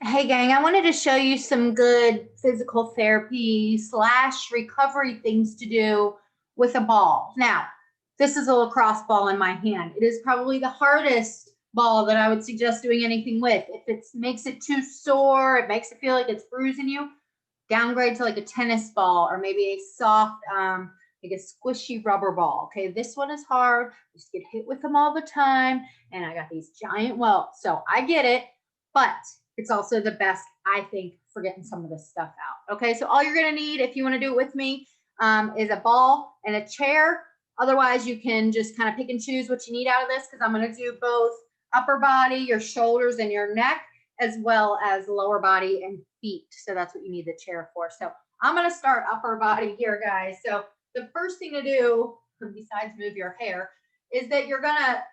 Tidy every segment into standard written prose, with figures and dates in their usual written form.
Hey gang, I wanted to show you some good physical therapy slash recovery things to do with a ball. Now, this is a lacrosse ball in my hand. It is probably the hardest ball that I would suggest doing anything with. If it makes it too sore, it makes it feel like it's bruising you, downgrade to like a tennis ball or maybe a soft, like a squishy rubber ball. Okay, this one is hard. I just get hit with them all the time, and I got these giant welts. So I get it, but it's also the best, I think, for getting some of this stuff out. Okay, so all you're gonna need if you want to do it with me is a ball and a chair. Otherwise, you can just kind of pick and choose what you need out of this, because I'm gonna do both upper body, your shoulders, and your neck, as well as lower body and feet. So that's what you need the chair for. So I'm gonna start upper body here, guys. So the first thing to do, besides move your hair, is that you're gonna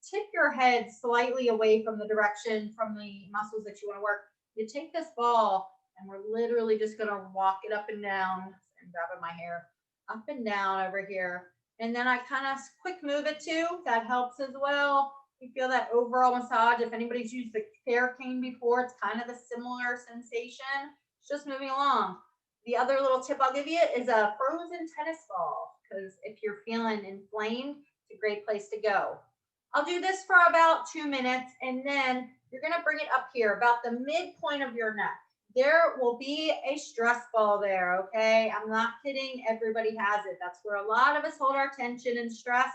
tip your head slightly away from the direction from the muscles that you want to work. You take this ball and we're literally just going to walk it up and down. I'm grabbing my hair up and down over here. And then I kind of quick move it too. That helps as well. You feel that overall massage. If anybody's used the hair cane before, it's kind of the similar sensation. It's just moving along. The other little tip I'll give you is a frozen tennis ball, because if you're feeling inflamed, it's a great place to go. I'll do this for about 2 minutes, and then you're gonna bring it up here, about the midpoint of your neck. There will be a stress ball there, okay? I'm not kidding, everybody has it. That's where a lot of us hold our tension and stress.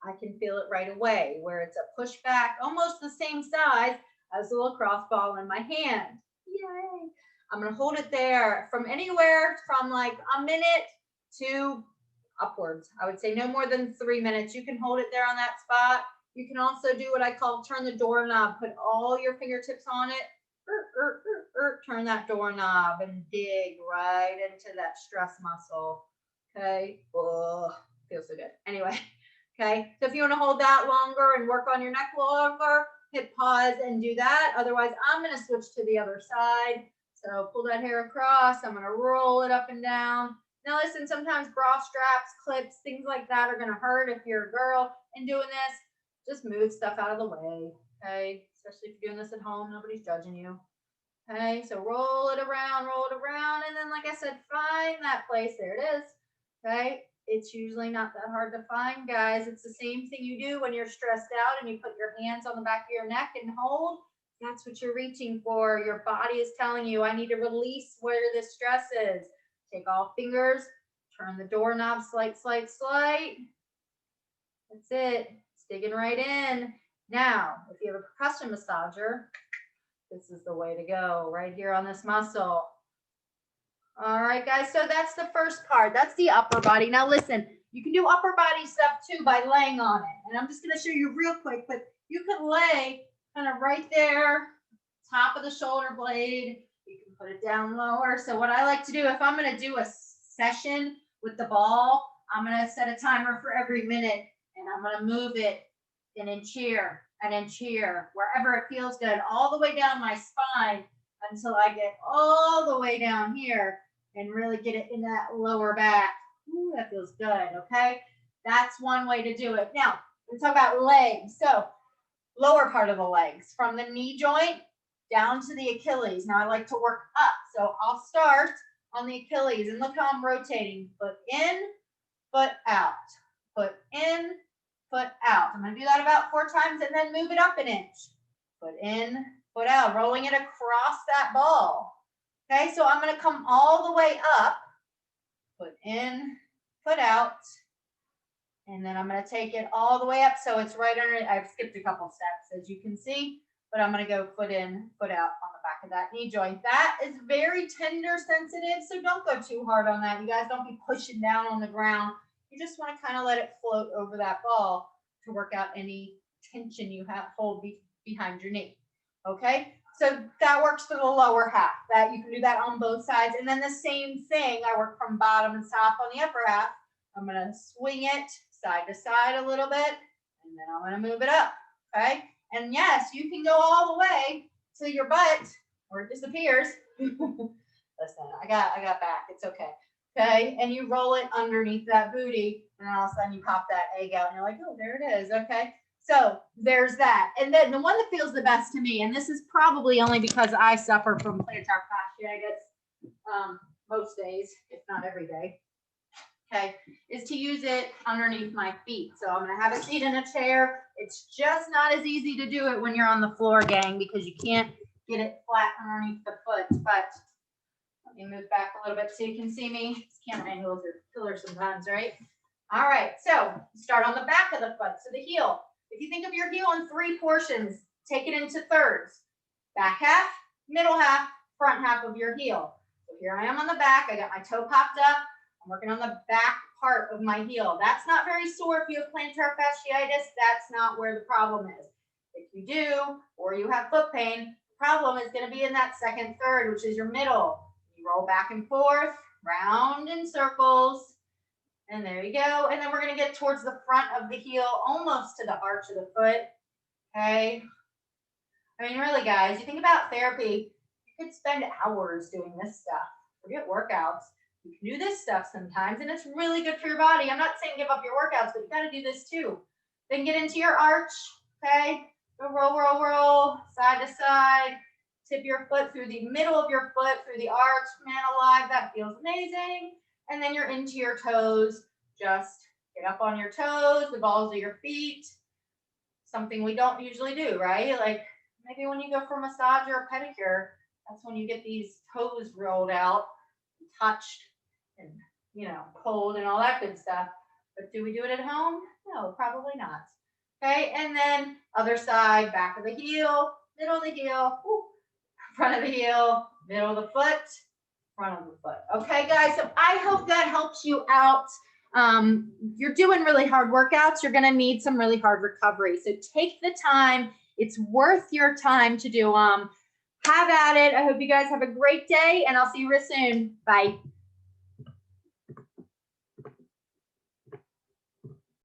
I can feel it right away, where it's a pushback, almost the same size as the lacrosse ball in my hand. Yay! I'm gonna hold it there from anywhere from like a minute to upwards. I would say no more than 3 minutes. You can hold it there on that spot. You can also do what I call turn the doorknob. Put all your fingertips on it. Turn that doorknob and dig right into that stress muscle. Okay. Oh, feels so good. Anyway. Okay. So if you want to hold that longer and work on your neck longer, hit pause and do that. Otherwise, I'm going to switch to the other side. So pull that hair across. I'm going to roll it up and down. Now listen, sometimes bra straps, clips, things like that are going to hurt if you're a girl. And doing this, just move stuff out of the way, okay? Especially if you're doing this at home, nobody's judging you. Okay, so roll it around, and then like I said, find that place. There it is. Okay, it's usually not that hard to find, guys. It's the same thing you do when you're stressed out and you put your hands on the back of your neck and hold. That's what you're reaching for. Your body is telling you, I need to release where this stress is. Take all fingers, turn the doorknob slight. That's it. It's digging right in. Now, if you have a percussion massager, this is the way to go, right here on this muscle. All right, guys, so that's the first part. That's the upper body. Now listen, you can do upper body stuff too by laying on it. And I'm just gonna show you real quick, but you can lay kind of right there, top of the shoulder blade. You can put it down lower. So what I like to do, if I'm gonna do a session with the ball, I'm gonna set a timer for every minute, and I'm gonna move it an inch here, wherever it feels good, all the way down my spine until I get all the way down here and really get it in that lower back. Ooh, that feels good, okay? That's one way to do it. Now, let's talk about legs. So, lower part of the legs, from the knee joint down to the Achilles. Now, I like to work up, so I'll start on the Achilles, and look how I'm rotating. Foot in, foot out, foot in, foot out. I'm going to do that about 4 times and then move it up an inch. Foot in, foot out, rolling it across that ball. Okay, so I'm going to come all the way up, foot in, foot out, and then I'm going to take it all the way up so it's right under. I've skipped a couple steps, as you can see, but I'm going to go foot in, foot out on the back of that knee joint. That is very tender, sensitive, so don't go too hard on that. You guys don't be pushing down on the ground. You just want to kind of let it float over that ball to work out any tension you have hold behind your knee. Okay, so that works for the lower half. That you can do that on both sides, and then the same thing. I work from bottom to top on the upper half. I'm going to swing it side to side a little bit, and then I'm going to move it up. Okay, and yes, you can go all the way to your butt, or it disappears. Listen, I got back. It's okay. Okay, and you roll it underneath that booty, and all of a sudden you pop that egg out, and you're like, oh, there it is. Okay, So there's that. And then the one that feels the best to me, and this is probably only because I suffer from plantar fasciitis most days, if not every day, okay, is to use it underneath my feet. So I'm gonna have a seat in a chair. It's just not as easy to do it when you're on the floor, gang, because you can't get it flat underneath the foot. But let me move back a little bit so you can see me. These camera angles are killer sometimes, right? All right, so start on the back of the foot, so the heel. If you think of your heel in 3 portions, take it into thirds. Back half, middle half, front half of your heel. So here I am on the back. I got my toe popped up. I'm working on the back part of my heel. That's not very sore if you have plantar fasciitis. That's not where the problem is. If you do, or you have foot pain, the problem is going to be in that second third, which is your middle. You roll back and forth, round in circles. And there you go. And then we're going to get towards the front of the heel, almost to the arch of the foot. Okay. I mean, really, guys, you think about therapy, you could spend hours doing this stuff. Forget workouts. You can do this stuff sometimes, and it's really good for your body. I'm not saying give up your workouts, but you got to do this too. Then get into your arch. Okay. Go roll, roll, roll, side to side. Tip your foot through the middle of your foot, through the arch. Man alive, that feels amazing. And then you're into your toes. Just get up on your toes, the balls of your feet. Something we don't usually do, right? Like maybe when you go for a massage or a pedicure, that's when you get these toes rolled out, touched, and cold and all that good stuff. But do we do it at home? No, probably not. Okay, and then other side, back of the heel, middle of the heel, front of the heel, middle of the foot, front of the foot. Okay, guys, so I hope that helps you out. You're doing really hard workouts. You're going to need some really hard recovery. So take the time. It's worth your time to do. Have at it. I hope you guys have a great day, and I'll see you real soon. Bye.